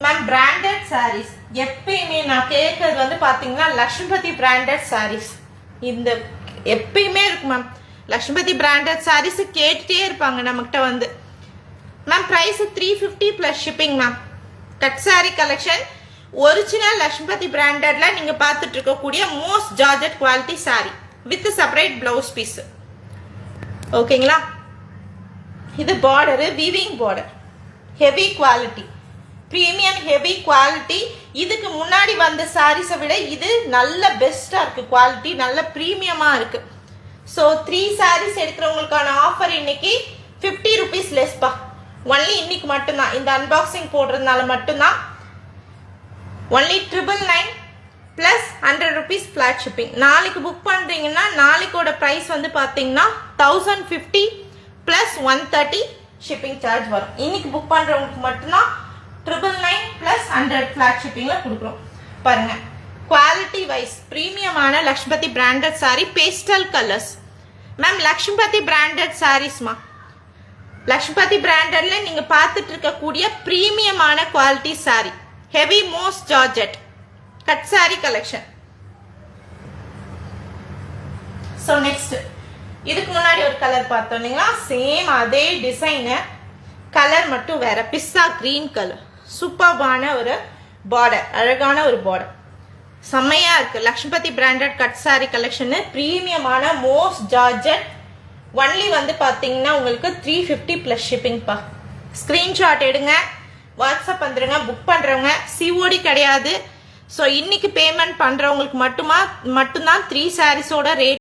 Ma'am branded saris எப்பயுமே நான் கேட்கறது வந்து பாத்தீங்கன்னா லக்ஷ்மிபதி பிராண்டட் சாரீஸ் இந்த எப்பயுமே இருக்கு மேம். லக்ஷ்மிபதி பிராண்டட் சாரீஸ் கேட்டுட்டே இருப்பாங்க நம்மகிட்ட வந்து. Ma'am price 350 plus shipping ma'am. Cut sari collection original Lakshmipathi பிராண்டட்ல நீங்க பார்த்துட்டு இருக்கக்கூடிய most georgette quality sari with separate blouse piece. ஓகேங்களா? இது border weaving border, heavy quality, premium heavy quality. இதுக்கு முன்னாடி வந்த சாரீஸை விட இது நல்ல பெஸ்டா இருக்கு, குவாலிட்டி நல்ல ப்ரீமியமா இருக்கு. ஸோ 3 சாரீஸ் எடுக்கிறவங்களுக்கான ஆஃபர் இன்னைக்கு 50 ருபீஸ் லெஸ்பா. ஒன்லி இன்னைக்கு மட்டும்தான், இந்த அன்பாக்சிங் போடுறதுனால மட்டும்தான். Only 999 plus 100 rupees flat shipping. நாளைக்கு புக் பண்றீங்கன்னா நாளைக்கோட ப்ரைஸ் வந்து பாத்தீங்கன்னா 1050 பிளஸ் 130 ஷிப்பிங் சார்ஜ் வரும். இன்னைக்கு புக் பண்றவங்களுக்கு மட்டும்தான் 999 பிளஸ் 100 ஃபிளாட் ஷிப்பிங்ல கொடுக்குறோம். பாருங்க, குவாலிட்டி வைஸ் பிரீமியமான Lakshmipathi branded sari, pastel colours. Ma'am Lakshmipathi branded சாரீஸ்மா, லக்ஷ்மிபதி பிராண்டட்ல நீங்க பார்த்துட்டு இருக்கக்கூடிய பிரீமியமான quality sari, heavy most georgette cut sari collection. So next, இதுக்கு முன்னாடி ஒரு கலர் பார்த்தோம் இல்லைங்களா, சேம் அதே டிசைனு, கலர் மட்டும் வேற, பிஸ்ஸா கிரீன் கலர். சூப்பர்பான ஒரு பார்டர், அழகான ஒரு பார்டர், செம்மையா இருக்கு. Lakshmipathi branded cut sari collection, பிரீமியமான மோஸ்ட் ஜார்ஜெட். ஒன்லி வந்து பாத்தீங்கன்னா உங்களுக்கு 350 பிளஸ் ஷிப்பிங் பா. ஸ்கிரீன்ஷாட் எடுங்க, வாட்ஸ்அப் வந்துருங்க. புக் பண்றவங்க சிஓடி கிடையாது. ஸோ இன்னைக்கு பேமெண்ட் பண்றவங்களுக்கு மட்டும்தான் 3 சாரீஸோட ரேட்